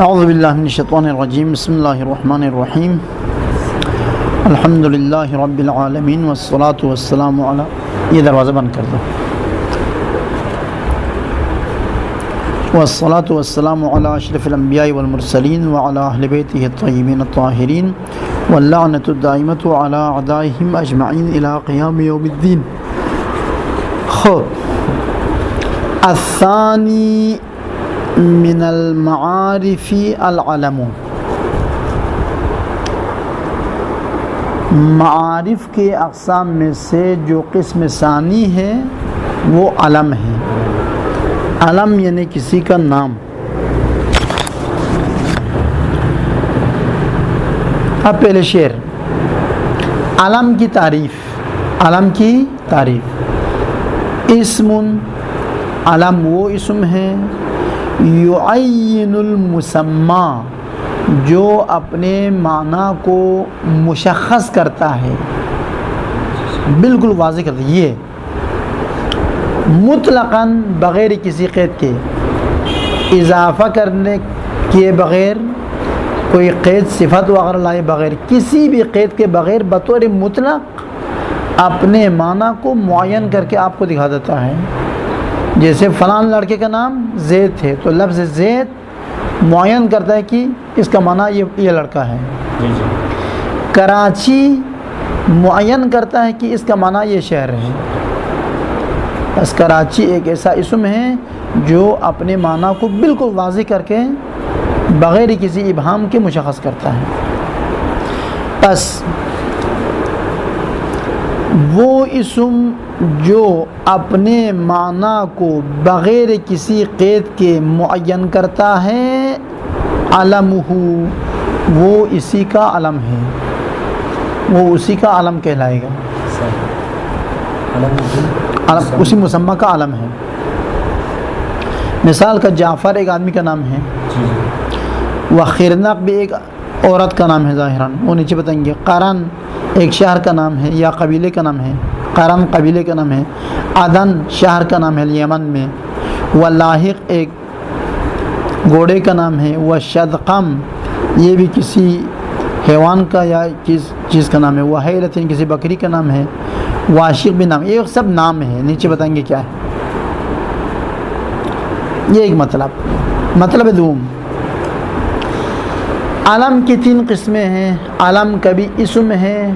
اعوذ باللہ من الشیطان الرجیم بسم اللہ الرحمن الرحیم الحمد للہ رب العالمین والصلاة والسلام علی، یہ دروازہ بند کر دو، والصلاة والسلام علی اشرف الانبیاء والمرسلین وعلی اہل بیتہ الطیبین الطاہرین واللعنۃ الدائمۃ علی اعدائہم اجمعین الی قیام یوم الدین۔ خوب، الثانی من المعارف العلم، معارف کے اقسام میں سے جو قسم ثانی ہے وہ علم ہے۔ علم یعنی کسی کا نام۔ اب پہلے شعر، علم کی تعریف، علم کی تعریف، اسم، علم وہ اسم ہے، یعین المسمی، جو اپنے معنی کو مشخص کرتا ہے، بالکل واضح کرتا ہے، یہ مطلقاً بغیر کسی قید کے، اضافہ کرنے کے بغیر، کوئی قید صفت وغیرہ لائے بغیر، کسی بھی قید کے بغیر بطور مطلق اپنے معنی کو معین کر کے آپ کو دکھا دیتا ہے۔ جیسے فلاں لڑکے کا نام زید ہے، تو لفظ زید معین کرتا ہے کہ اس کا معنی یہ لڑکا ہے۔ کراچی معین کرتا ہے کہ اس کا معنی یہ شہر ہے۔ بس کراچی ایک ایسا اسم ہے جو اپنے معنی کو بالکل واضح کر کے بغیر کسی ابہام کے مشخص کرتا ہے۔ بس وہ اسم جو اپنے معنی کو بغیر کسی قید کے معین کرتا ہے، علمہ، وہ اسی کا علم ہے، وہ اسی کا علم کہلائے گا، اسی مسمى کا علم ہے۔ مثال کا جعفر ایک آدمی کا نام ہے، وخرنق بھی ایک عورت کا نام ہے ظاہراً، وہ نیچے بتائیں گے۔ قرن ایک شہر کا نام ہے یا قبیلے کا نام ہے، قرن قبیلے کا نام ہے۔ عدن شہر کا نام ہے یمن میں۔ ولاحق ایک گھوڑے کا نام ہے۔ وشدقم یہ بھی کسی حیوان کا یا چیز کا نام ہے۔ وحیرت کسی بکری کا نام ہے۔ واشق بھی نام، یہ سب نام ہے، نیچے بتائیں گے کیا ہے۔ یہ ایک مطلب دوم، علم کی 3 قسمیں ہیں۔ علم کبھی اسم ہے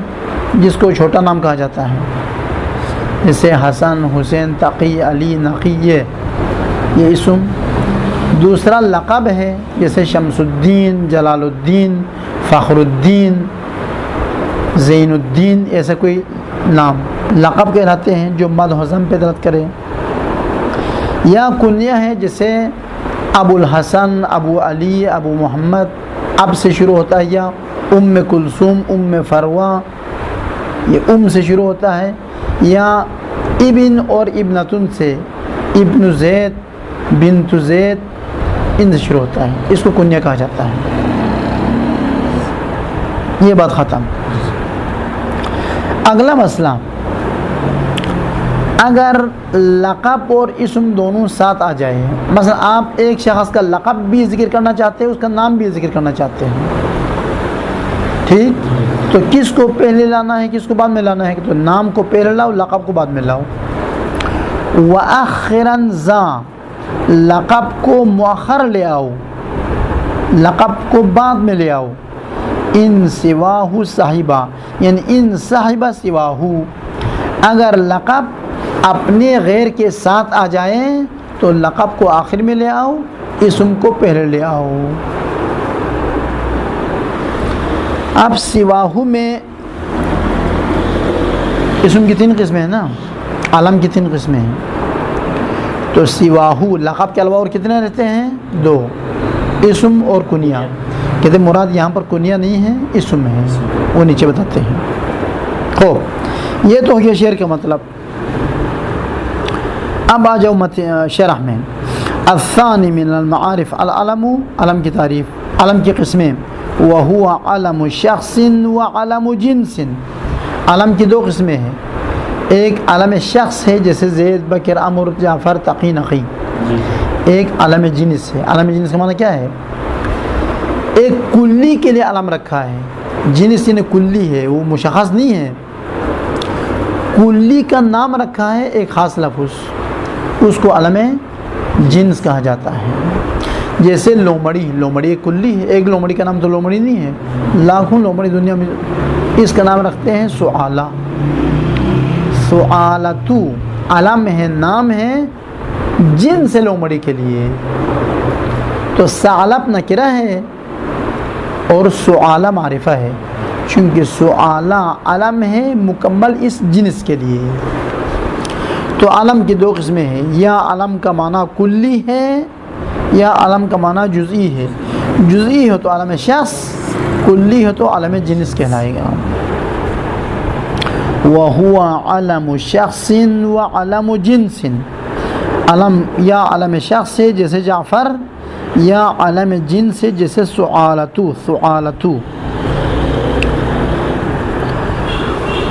جس کو چھوٹا نام کہا جاتا ہے، جیسے حسن، حسین، تقی، علی، نقی، یہ اسم۔ دوسرا لقب ہے، جیسے شمس الدین، جلال الدین، فخر الدین، زین الدین، ایسا کوئی نام لقب کہلاتے ہیں جو مدح و ذم پہ دلالت کرے۔ یا کنیہ ہے، جیسے ابو الحسن، ابو علی، ابو محمد، اب سے شروع ہوتا ہے، یا ام کلثوم، ام فروہ، یہ سے شروع ہوتا ہے، یا ابن اور ابنتن سے، ابن زید، بنت زید، ان سے شروع ہوتا ہے، اس کو کنیہ کہا جاتا ہے۔ یہ بات ختم۔ اگلا مسئلہ، اگر لقب اور اسم دونوں ساتھ آ جائے، مثلا آپ ایک شخص کا لقب بھی ذکر کرنا چاہتے ہیں، اس کا نام بھی ذکر کرنا چاہتے ہیں، ٹھیک، تو کس کو پہلے لانا ہے، کس کو بعد میں لانا ہے؟ تو نام کو پہلے لاؤ، لقب کو بعد میں لاؤ۔ وَأَخِّرًا ذا، لقب کو مؤخر لے آؤ، لقب کو بعد میں لے آؤ۔ ان سواہ صاحبہ، یعنی ان صاحبہ سواہ، اگر لقب اپنے غیر کے ساتھ آ جائے تو لقب کو آخر میں لے آؤ، اسم کو پہلے لے آؤ۔ اب سواہو میں اسم کی 3 قسمیں ہیں نا، علم کی 3 قسمیں ہیں، تو سواہو لقب کے علاوہ اور کتنے رہتے ہیں؟ 2، اسم اور کنیہ۔ کہتے ہیں مراد یہاں پر کنیہ نہیں ہے، اسم ہے، وہ نیچے بتاتے ہیں۔ خوب، یہ تو ہو گیا شعر کا مطلب۔ اب آ جاؤ شرح میں۔ الثانی من المعارف العلم، علم کی تعریف، علم کی قسمیں۔ وہو علم شخص و علم جنس، علم کی 2 قسمیں ہیں، ایک علم شخص ہے جیسے زید، بکر، عمر، جعفر، تقی، نقی، ایک علم جنس ہے۔ علم جنس کا معنی کیا ہے؟ ایک کلی کے لیے علم رکھا ہے، جنس نے کلی ہے، وہ مشخص نہیں ہے، کلی کا نام رکھا ہے ایک خاص لفظ، اس کو علم جنس کہا جاتا ہے۔ جیسے لومڑی، لومڑی ایک کلی ہے، ایک لومڑی کا نام تو لومڑی نہیں ہے، لاکھوں لومڑی دنیا میں، اس کا نام رکھتے ہیں سعالہ۔ سعالتو علم ہے، نام ہے جنس لومڑی کے لیے۔ تو ثعلب نکرہ ہے اور سعالہ معرفہ ہے، چونکہ سعالہ علم ہے مکمل اس جنس کے لیے۔ تو علم کی دو قسمیں ہیں، یا علم کا معنی کلی ہے یا علم کا معنی جزئی ہے۔ جزئی ہو تو علم شخص، کلی ہو تو علم جنس کہلائے گا۔ وَهُوَ عَلَمُ شَخْصٍ وَعَلَمُ جِنْسٍ، علم یا علم شخص ہے جیسے جعفر، یا علم جنس ہے جیسے سعالتو، سعالتو۔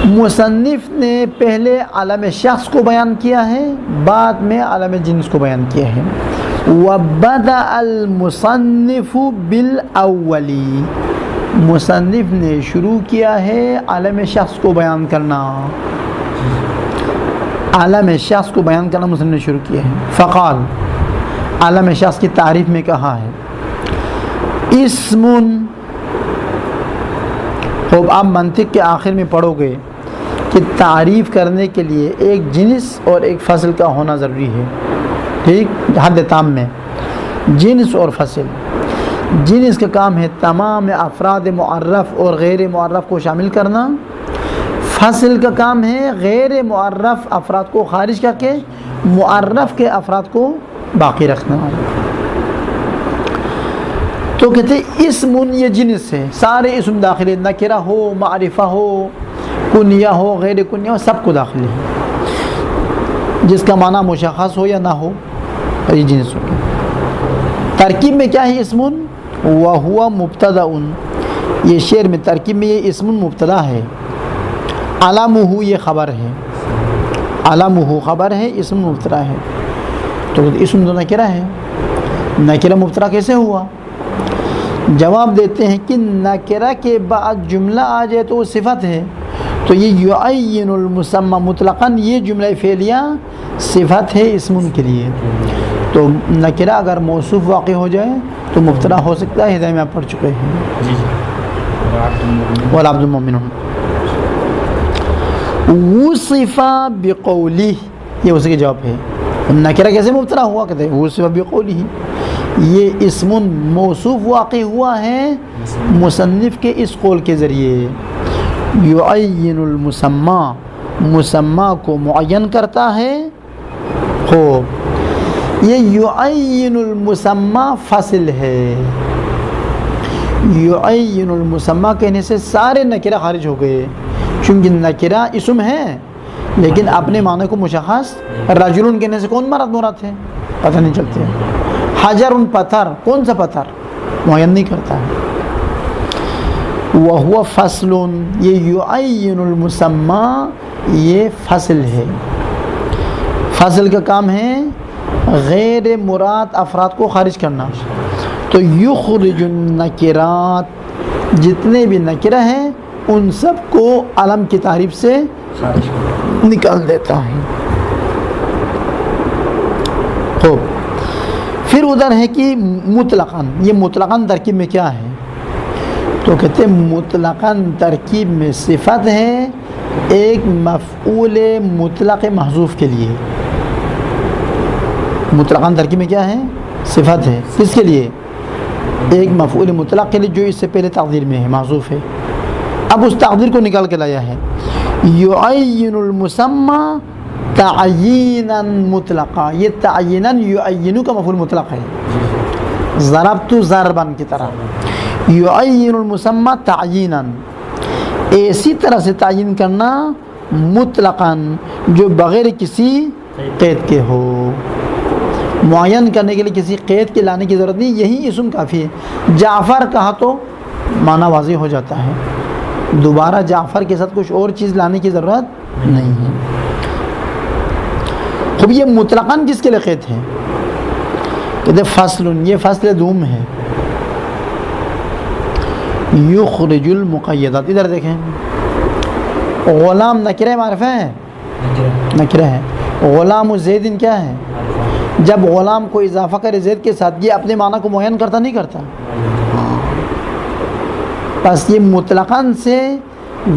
مصنف نے پہلے علم شخص کو بیان کیا ہے، بعد میں علم جنس کو بیان کیا ہے۔ وَبَدَأَ الْمُصَنِّفُ بِالْأَوَّلِ، مصنف نے شروع کیا ہے علم شخص کو بیان کرنا، علم شخص کو بیان کرنا مصنف نے شروع کیا ہے۔ فقال، علم شخص کی تعریف میں کہا ہے اسم، خوب آپ منطق کے آخر میں پڑھو گے کہ تعریف کرنے کے لیے ایک جنس اور ایک فصل کا ہونا ضروری ہے، ٹھیک، حد تام میں جنس اور فصل۔ جنس کا کام ہے تمام افراد معرف اور غیر معرف کو شامل کرنا، فصل کا کام ہے غیر معرف افراد کو خارج کر کے معرف کے افراد کو باقی رکھنا۔ تو کہتے ہیں اسم یہ جنس ہے، سارے اسم داخل ہے، نکرہ ہو، معرفہ ہو، کنیہ ہو، غیر کنیہ ہو، سب کو داخل ہے، جس کا معنی مشخص ہو یا نہ ہو، یہ جنس ہو گیا۔ ترکیب میں کیا ہے اسم؟ وَهُوَ مُبْتَدَأٌ، یہ شعر میں ترکیب میں یہ اسم مبتدا ہے، علمہ یہ خبر ہے، علمہ خبر ہے، اسم مبتدا ہے۔ تو اسم تو نکرہ ہے، نکرہ مبتدا کیسے ہوا؟ جواب دیتے ہیں کہ نکرہ کے بعد جملہ آ جائے تو وہ صفت ہے، تو یہ یعین المسمى مطلقاً یہ جملہ فعلیہ صفت ہے اسم کے لیے۔ تو نکرہ اگر موصوف واقع ہو جائے تو مبتدا ہو سکتا ہے، ہدایت میں آپ پڑھ چکے ہیں۔ وَالْعَبْدُ مُؤْمِنٌ وُصِفَ بِقَوْلِهِ، یہ اسی کے جواب ہے۔ نکرہ کیسے مبتدا ہوا؟ کہتے ہیں وُصِفَ بِقَوْلِهِ، یہ اسم موصوف واقع ہوا ہے مصنف کے اس قول کے ذریعے، یعین المسمى، مسمى کو معین کرتا ہے۔ خوب، یہ یعین المسمى فصل ہے، یعین المسمى کہنے سے سارے نکرہ خارج ہو گئے، چونکہ نکرہ اسم ہے لیکن اپنے معنی کو مشخص، رجل کہنے سے کون مراد ہے پتہ نہیں چلتے، حجر پتھر، کون سا پتھر معین نہیں کرتا ہے۔ وَهُوَ فَصْلٌ، یہ یعین المسمى یہ فصل ہے، فصل کا کام ہے غیر مراد افراد کو خارج کرنا۔ تو یخرج النکرات، جتنے بھی نکرہ ہیں ان سب کو علم کی تعریف سے نکال دیتا ہے۔ خوب، پھر ادھر ہے کہ مطلقاً، یہ مطلقاً ترکیب میں کیا ہے؟ تو کہتے ہیں مطلقاً ترکیب میں صفت ہے ایک مفعول مطلق محذوف کے لیے۔ مطلقاً ترکیب میں کیا ہے؟ صفت ہے، کس کے لیے؟ ایک مفعول مطلق کے لیے جو اس سے پہلے تقدیر میں ہے، محذوف ہے۔ اب اس تقدیر کو نکال کے لایا ہے، یعین المسمى تعیینا مطلقا، یہ تعیینا یعین کا مفعول مطلق ہے، ضربت ضربا کی طرح، یعین المسمى تعیینا، ایسی طرح سے تعیین کرنا مطلقاً جو بغیر کسی قید کے ہو، معین کرنے کے لیے کسی قید کے لانے کی ضرورت نہیں، یہی اسم کافی ہے۔ جعفر کہا تو معنی واضح ہو جاتا ہے، دوبارہ جعفر کے ساتھ کچھ اور چیز لانے کی ضرورت نہیں ہے۔ خب یہ مطلقاً کس کے لیے قید ہے؟ کہتے فصل، یہ فصل دوم ہے، یخرج المقیدات. ادھر دیکھیں غلام نکرہ معرفہ ہے, نکرہ ہے. غلام و زیدن کیا ہے؟ جب غلام کو اضافہ کرے زید کے ساتھ یہ اپنے معنی کو معین کرتا نہیں کرتا؟ بس یہ مطلقاً سے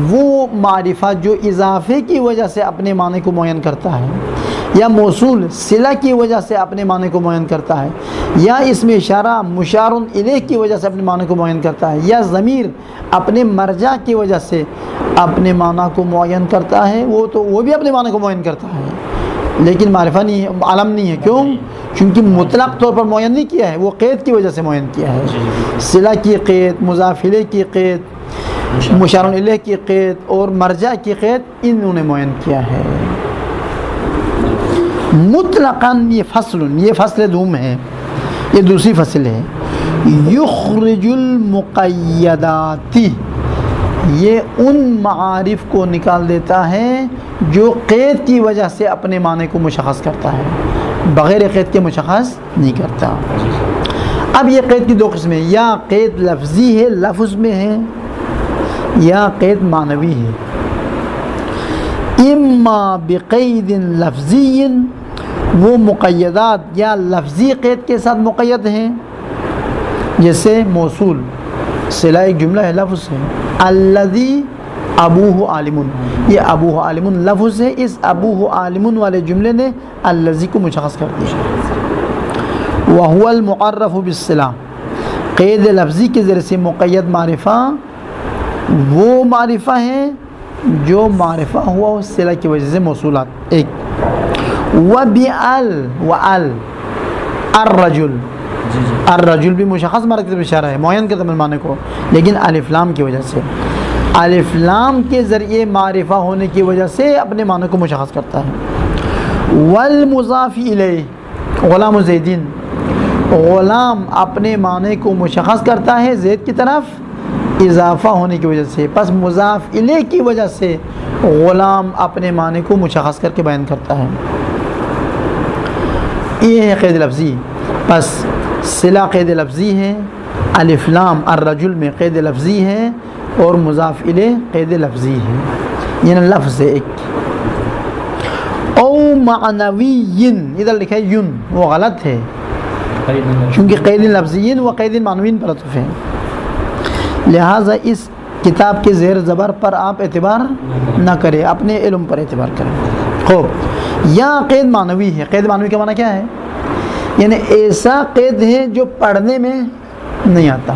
وہ معرفہ جو اضافے کی وجہ سے اپنے معنی کو معین کرتا ہے, یا موصول صلہ کی وجہ سے اپنے معنی کو معین کرتا ہے, یا اس میں اشارہ مشار الیہ کی وجہ سے اپنے معنی کو معین کرتا ہے, یا ضمیر اپنے مرجع کی وجہ سے اپنے معنی کو معین کرتا ہے, وہ بھی اپنے معنی کو معین کرتا ہے, لیکن معرفہ نہیں ہے, عالم نہیں ہے. کیوں؟ چونکہ مطلق طور پر معین نہیں کیا ہے, وہ قید کی وجہ سے معین کیا ہے. صلہ کی قید, مضاف الیہ کی قید, مشار الیہ کی قید اور مرجع کی قید انہوں نے معین کیا ہے. مطلقاً یہ فصل دوم ہے, یہ دوسری فصل ہے. یخرج المقیدات, یہ ان معارف کو نکال دیتا ہے جو قید کی وجہ سے اپنے معنی کو مشخص کرتا ہے, بغیر قید کے مشخص نہیں کرتا. اب یہ قید کی دو قسمیں, یا قید لفظی ہے, لفظ میں ہے, یا قید معنوی ہے. اما بقید لفظی, وہ مقیدات یا لفظی قید کے ساتھ مقید ہیں, جیسے موصول صلہ ایک جملہ ہے, لفظ ہے. الذی ابوہ عالم, یہ ابوہ عالم لفظ ہے, اس ابوہ عالم والے جملے نے الذی کو مشخص کر دیا. وہو المعرف بالصلہ, قید لفظی کے ذریعے سے مقید معرفہ وہ معرفہ ہے جو معرفہ ہوا اس صلہ کی وجہ سے موصولات. ایک الرجل, الرجل بھی مشخص مرکز اشارہ ہے, معین کرتا ہے معنی کو, لیکن الف لام کی وجہ سے, الف لام کے ذریعے معرفہ ہونے کی وجہ سے اپنے معنی کو مشخص کرتا ہے. والمضاف الیہ, غلام و زیدین, غلام اپنے معنی کو مشخص کرتا ہے زید کی طرف اضافہ ہونے کی وجہ سے, پس مضاف الیہ کی وجہ سے غلام اپنے معنی کو مشخص کر کے بیان کرتا ہے. یہ ہے قید لفظی. پس صلہ قید لفظی ہے, الف لام الرجل میں قید لفظی ہے, اور مضاف الیہ قید لفظی ہے, یعنی لفظ ہے ایک. او معنوی, ادھر لکھا ہے یون, وہ غلط ہے چونکہ قید لفظی و قید معنوی پر عطف ہے, لہٰذا اس کتاب کے زیر زبر پر آپ اعتبار نہ کریں, اپنے علم پر اعتبار کریں. خوب, یا قید معنوی ہے. قید معنوی کا معنی کیا ہے؟ یعنی ایسا قید ہے جو پڑھنے میں نہیں آتا,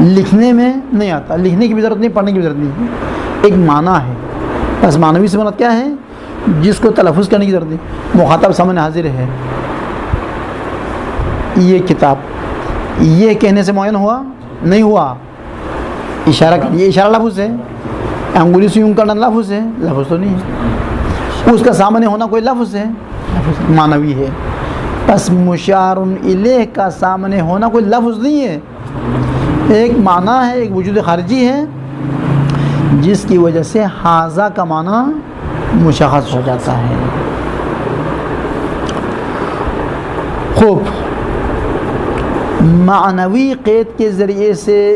لکھنے میں نہیں آتا, لکھنے کی بھی ضرورت نہیں, پڑھنے کی بھی ضرورت نہیں, ایک معنی ہے. بس معنوی سے مراد کیا ہے؟ جس کو تلفظ کرنے کی ضرورت نہیں, مخاطب سامنے حاضر ہے, یہ کتاب, یہ کہنے سے معین ہوا نہیں ہوا, اشارہ کر, یہ اشارہ لفظ ہے, انگلی سے یوں کرنا لفظ ہے, لفظ تو نہیں ہے. اس کا سامنے ہونا کوئی لفظ ہے, معنوی ہے. پس مشار الیہ کا سامنے ہونا کوئی لفظ نہیں ہے, ایک معنی ہے, ایک وجود خارجی ہے, جس کی وجہ سے حاذا کا معنی مشخص ہو جاتا ہے. خوب, معنوی قید کے ذریعے سے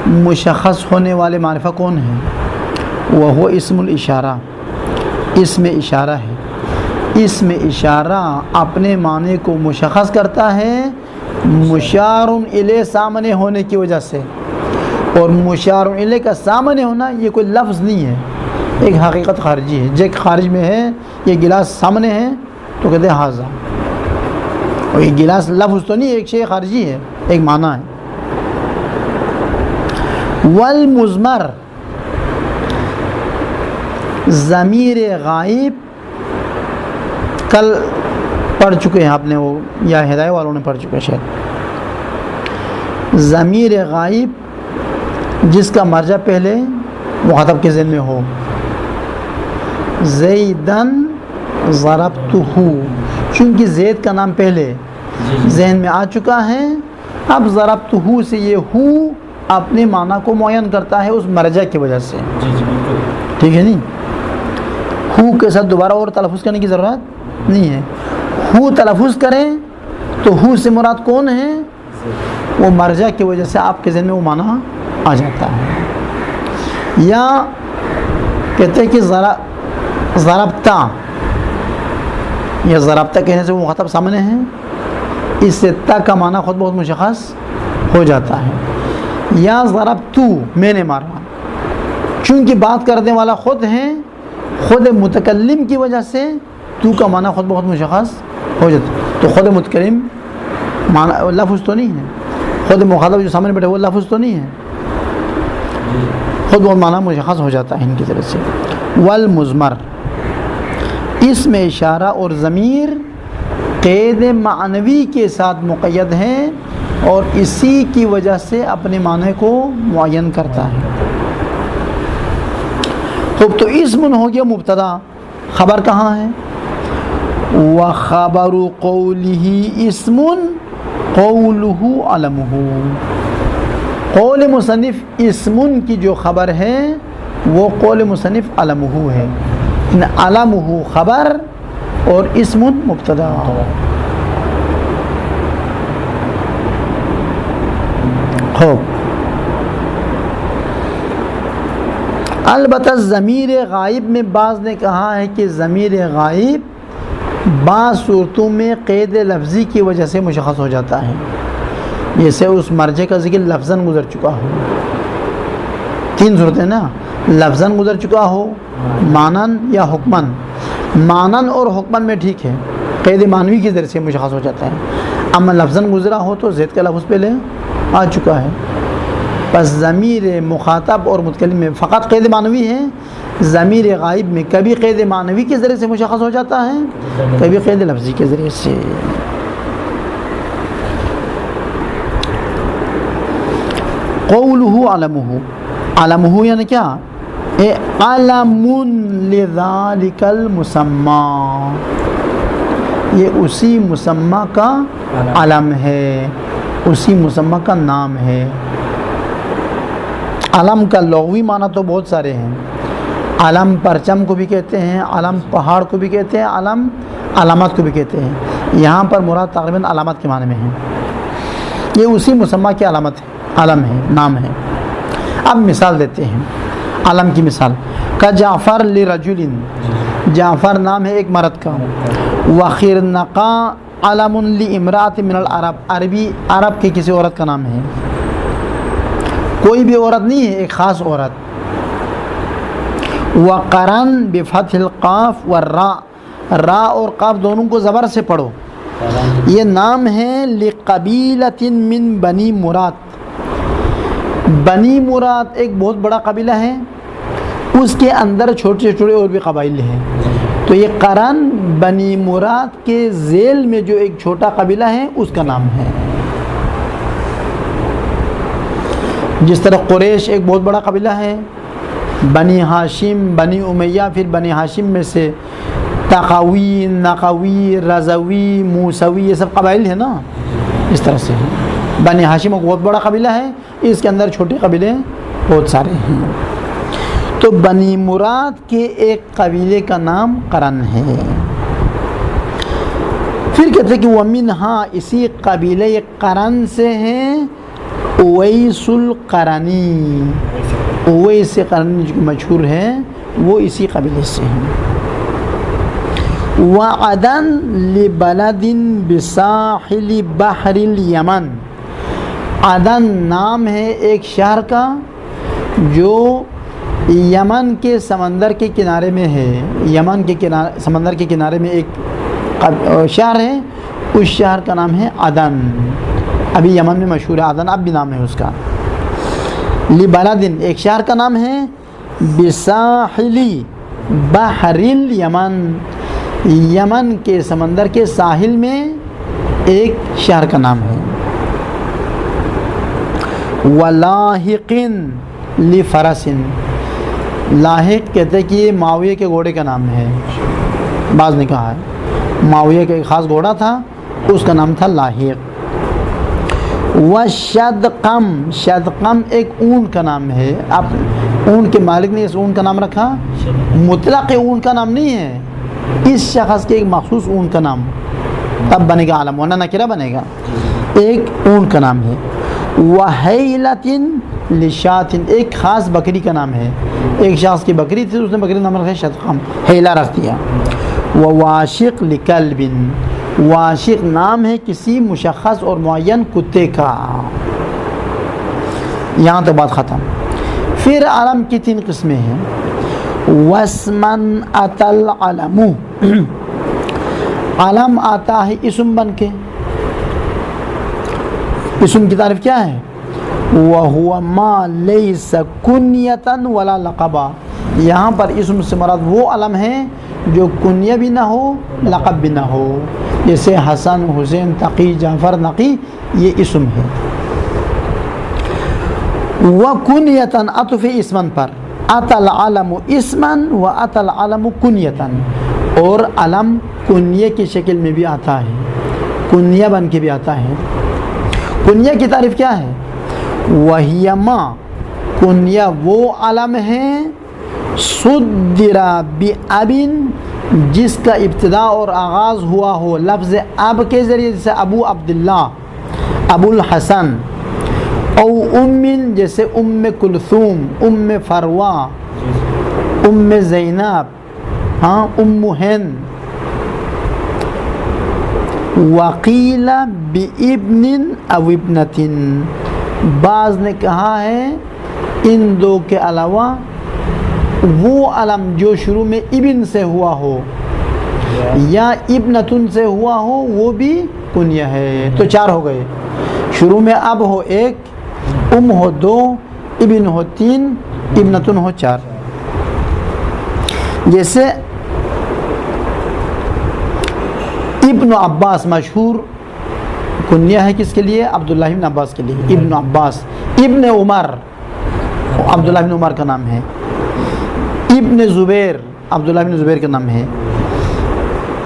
مشخص ہونے والے معرفہ کون ہیں؟ وہ اسم الاشارہ, اسم اشارہ ہے. اسم اشارہ اپنے معنی کو مشخص کرتا ہے مشار الیہ سامنے ہونے کی وجہ سے, اور مشار الیہ کا سامنے ہونا یہ کوئی لفظ نہیں ہے, ایک حقیقت خارجی ہے. جو خارج میں ہے, یہ گلاس سامنے ہے تو کہتے ہیں حاذا, اور یہ گلاس لفظ تو نہیں, ایک شے خارجی ہے, ایک معنی ہے. والمضمر, ضمیر غائب, کل پڑھ چکے ہیں آپ نے, وہ یا ہدایہ والوں نے پڑھ چکے شاید. ضمیر غائب جس کا مرجع پہلے مخاطب کے ذہن میں ہو, زیدن ضربتہ, چونکہ زید کا نام پہلے ذہن میں آ چکا ہے, اب ضربتہ سے یہ ہو اپنے معنی کو معین کرتا ہے اس مرجع کی وجہ سے. ٹھیک ہے نہیں, ہو کے ساتھ دوبارہ اور تلفظ کرنے کی ضرورت نہیں ہے. ہو تلفظ کریں تو ہو سے مراد کون ہے؟ وہ مرجع کی وجہ سے آپ کے ذہن میں وہ معنی آ جاتا ہے. یا کہتے ہیں کہ ضربتا، یا ضربتا کہنے سے وہ مخاطب سامنے ہے، اس سے تا کا معنی خود بہت مشخص ہو جاتا ہے. یا ضربتو، میں نے مارا، چونکہ بات کرنے والا خود ہے، خود متکلم کی وجہ سے تو کا معنی خود بہت مشخص ہو جاتا ہے. تو خود متکلم معنی لفظ تو نہیں ہے، خود مخاطب جو سامنے بیٹھے وہ لفظ تو نہیں ہے، خود وہ معنی مشخص ہو جاتا ہے ان کی طرف سے. والمضمر، اس میں اشارہ اور ضمیر قید معنوی کے ساتھ مقید ہے اور اسی کی وجہ سے اپنے معنی کو معین کرتا ہے. تو اسم ہو گیا مبتدا، خبر کہاں ہے؟ وخبر قوله اسم قوله علمه، قول مصنف اسم کی جو خبر ہے وہ قول مصنف علمه ہے. علمه خبر اور اسم مبتدا. خوب، البتہ ضمیر غائب میں بعض نے کہا ہے کہ ضمیر غائب بعض صورتوں میں قید لفظی کی وجہ سے مشخص ہو جاتا ہے، جیسے اس مرجع کا ذکر لفظاً گزر چکا ہو. 3 صورتیں نا، لفظاً گزر چکا ہو، معنن یا حکمن. معنن اور حکمن میں ٹھیک ہے، قید معنوی کی ذریعے سے مشخص ہو جاتا ہے. اما لفظاً گزرا ہو تو زید کا لفظ پہلے آ چکا ہے. بس ضمیر مخاطب اور متکلم میں فقط قید معنوی ہے. ضمیر غائب میں کبھی قید معنوی کے ذریعے سے مشخص ہو جاتا ہے، کبھی قید لفظی کے ذریعے سے. قولہ علمہ، علمہ یعنی کیا؟ علم لذالک المسمى، یہ اسی مسمى کا علم ہے، اسی مسمى کا نام ہے. علم کا لغوی معنی تو بہت سارے ہیں. علم پرچم کو بھی کہتے ہیں، علم پہاڑ کو بھی کہتے ہیں، علم علامات کو بھی کہتے ہیں. یہاں پر مراد تقریباً علامات کے معنی میں ہے. یہ اسی مسمى کی علامت ہے، علم ہے، نام ہے. اب مثال دیتے ہیں علم کی مثال. کا جعفر لرجل، جعفر نام ہے ایک مرد کا. وخرنقا علم لامرأة من العرب، عرب کی کسی عورت کا نام ہے، کوئی بھی عورت نہیں ہے، ایک خاص عورت. وقرن بفتح القاف والراء، را اور قاف دونوں کو زبر سے پڑھو. یہ نام ہے لقبیلۃ من بنی مراد. بنی مراد ایک بہت بڑا قبیلہ ہے، اس کے اندر چھوٹے چھوٹے اور بھی قبائل ہیں. تو یہ قرن بنی مراد کے ذیل میں جو ایک چھوٹا قبیلہ ہے اس کا نام ہے. جس طرح قریش ایک بہت بڑا قبیلہ ہے، بنی ہاشم، بنی امیہ، پھر بنی ہاشم میں سے تقوی، نقوی، رضوی، موسوی، یہ سب قبائل ہیں نا. اس طرح سے بنی ہاشم ایک بہت بڑا قبیلہ ہے، اس کے اندر چھوٹے قبیلے بہت سارے ہیں. تو بنی مراد کے ایک قبیلے کا نام قرن ہے. پھر کہتے ہیں کہ ومنہا، اسی قبیلے قرن سے ہیں اویس القرنی. اویس قرنی جو مشہور ہے وہ اسی قبیلے سے ہیں. وعدن لبلد بساحل بحر الیمن، عدن نام ہے ایک شہر کا جو یمن کے سمندر کے کنارے میں ہے. یمن کے سمندر کے کنارے میں ایک شہر ہے، اس شہر کا نام ہے عدن. ابھی یمن میں مشہور ہے عدن، اب بھی نام ہے اس کا. لبلدن ایک شہر کا نام ہے، بساحلی بحر الیمن، یمن کے سمندر کے ساحل میں ایک شہر کا نام ہے. ولاحقن لفرسن، لاحق کہتے ہیں کہ یہ معاویہ کے گھوڑے کا نام ہے. بعض نے کہا ہے معاویہ کا ایک خاص گھوڑا تھا، اس کا نام تھا لاحق. وشدقم، شدقم ایک اونٹ کا نام ہے. اب اونٹ کے مالک نے اس اونٹ کا نام رکھا، مطلق اونٹ کا نام نہیں ہے، اس شخص کے ایک مخصوص اونٹ کا نام، تب بنے گا عالم، ورنہ نکرہ بنے گا. ایک اونٹ کا نام ہے. وحیلتن لشاتن، ایک خاص بکری کا نام ہے، ایک شخص کی بکری تھی، اس نے بکری نام رکھا شتقم، حیلہ رکھ دیا۔ وواشق لکلب، واشق نام ہے کسی مشخص اور معین کتے کا۔ یہاں تک بات ختم۔ پھر علم کی 3 قسمیں ہیں۔ واسمن اتى العلم، علم آتا ہے اسم بن کے۔ اسم کی تعریف کیا ہے؟ وَهُوَ مَا لَيْسَ كُنْيَةً وَلَا لَقَبًا، یہاں پر اسم سے مراد وہ علم ہے جو کنیہ بھی نہ ہو لقب بھی نہ ہو، جیسے حسن، حسین، تقی، جعفر، نقی، یہ اسم ہے۔ وَكُنْيَةً عطف اسمن پر، أَتَى الْعَلَمُ اسمن وَأَتَى الْعَلَمُ كُنْيَةً، اور علم کنیہ کی شکل میں بھی آتا ہے، کنیہ بن کے بھی آتا ہے۔ کنیہ کی تعریف کیا ہے؟ وَهِيَ مَا، کنیہ وہ علم ہے صُدِّرَ بِأَبٍ، جس کا ابتدا اور آغاز ہوا ہو لفظ اب کے ذریعے، جیسے ابو عبداللہ، ابو الحسن، او ام، جیسے ام کلثوم، ام فروا، ام زینب، ام ہند۔ وقیل بابن او ابنۃ، بعض نے کہا ہے ان دو کے علاوہ وہ علم جو شروع میں ابن سے ہوا ہو یا ابنتن سے ہوا ہو وہ بھی کنیہ ہے۔ تو 4 ہو گئے، شروع میں اب ہو 1، ام ہو 2، ابن ہو 3، ابنتن ہو 4۔ جیسے ابن عباس مشہور کنیہ ہے کس کے لیے؟ عبداللہ بن عباس کے لیے، ابن عباس۔ ابن عمر، عبداللہ بن عمر کا نام ہے۔ ابن زبیر، عبداللہ بن زبیر کا نام ہے۔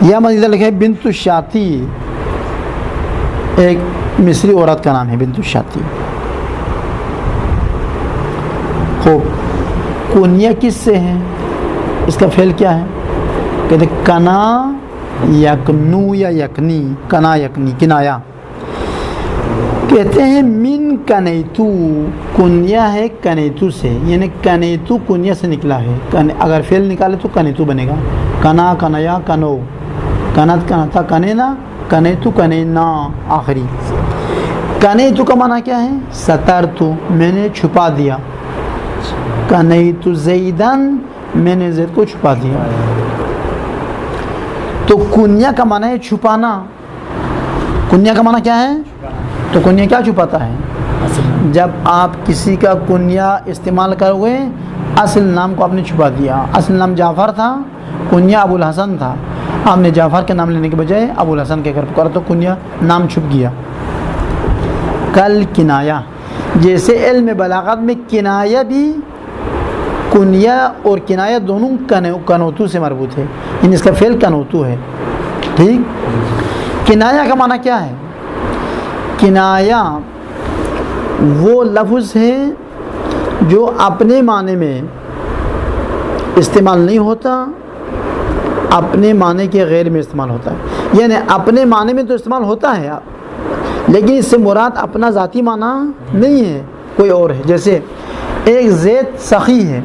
یا مزید لکھا ہے بنت الشاتی، ایک مصری عورت کا نام ہے بنت الشاتی۔ خوب، کنیہ کس سے ہے؟ اس کا فعل کیا ہے؟ کہتے کنا یکنو یا یکنی، کنا یکنی، کنایا۔ کہتے ہیں من کنیتو، کنیہ ہے کنیتو سے، یعنی کنیتو کنیہ سے نکلا ہے۔ اگر فعل نکالے تو کنیتو بنے گا، کنا، کنیا، کنو، کنت، کنتا، کنینا، کنیتو، کنینا، آخری۔ کنیتو کا معنی کیا ہے؟ سترتو، میں نے چھپا دیا۔ کنیتو زیدن، میں نے زید کو چھپا دیا۔ تو کنیہ کا معنی ہے چھپانا۔ کنیہ کا معنی کیا ہے؟ تو کنیہ کیا چھپاتا ہے؟ جب آپ کسی کا کنیہ استعمال کرو گے، اصل نام کو آپ نے چھپا دیا۔ اصل نام جعفر تھا، کنیہ ابو الحسن تھا، آپ نے جعفر کے نام لینے کے بجائے ابو الحسن کے گھر پکارا تو کنیہ نام چھپ گیا۔ کل کنایہ، جیسے علم بلاغت میں کنایہ بھی، کنیہ اور کنایہ دونوں کنوتو سے مربوط ہے، یعنی اس کا فعل کنوتو ہے۔ ٹھیک، کنایہ کا معنی کیا ہے؟ کنایہ وہ لفظ ہے جو اپنے معنی میں استعمال نہیں ہوتا، اپنے معنی کے غیر میں استعمال ہوتا ہے۔ یعنی اپنے معنی میں تو استعمال ہوتا ہے لیکن اس سے مراد اپنا ذاتی معنی نہیں ہے، کوئی اور ہے۔ جیسے ایک زید سخی ہے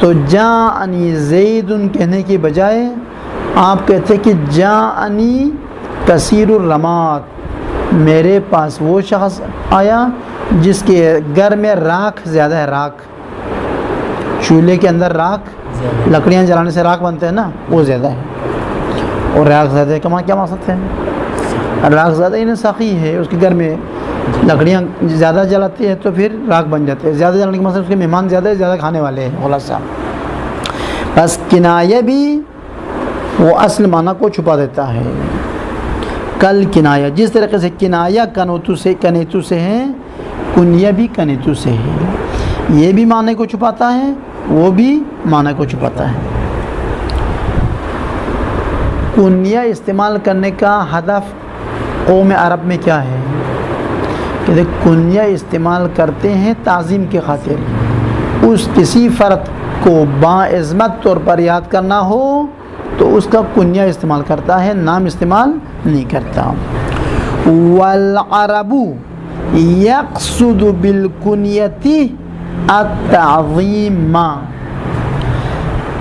تو جاءنی زید کہنے کے بجائے آپ کہتے کہ جاءنی کثیر الرماد، میرے پاس وہ شخص آیا جس کے گھر میں راکھ زیادہ ہے۔ راکھ، چولہے کے اندر راکھ، لکڑیاں جلانے سے راکھ بنتے ہیں نا، وہ زیادہ ہے۔ اور راکھ زیادہ ہے کیا مقصد ہے؟ راکھ زیادہ انہیں سخی ہے، اس کے گھر میں لکڑیاں زیادہ جلاتی ہے تو پھر راکھ بن جاتے ہیں۔ زیادہ جلانے کے مقصد اس کے مہمان زیادہ ہے، زیادہ کھانے والے ہیں، خلاصہ۔ بس کنایہ بھی وہ اصل معنی کو چھپا دیتا ہے۔ کل کنایہ، جس طریقے سے کنایہ کنیتو سے ہے، کنیہ بھی کنیتو سے ہے۔ یہ بھی معنی کو چھپاتا ہے، وہ بھی معنی کو چھپاتا ہے۔ کنیہ استعمال کرنے کا ہدف قوم عرب میں کیا ہے؟ کہ کنیہ استعمال کرتے ہیں تعظیم کے خاطر، اس کسی فرد کو باعظمت طور پر یاد کرنا ہو تو اس کا کنیہ استعمال کرتا ہے، نام استعمال نہیں کرتا۔ والعرب، یقصد بالکنیتی التعظیم،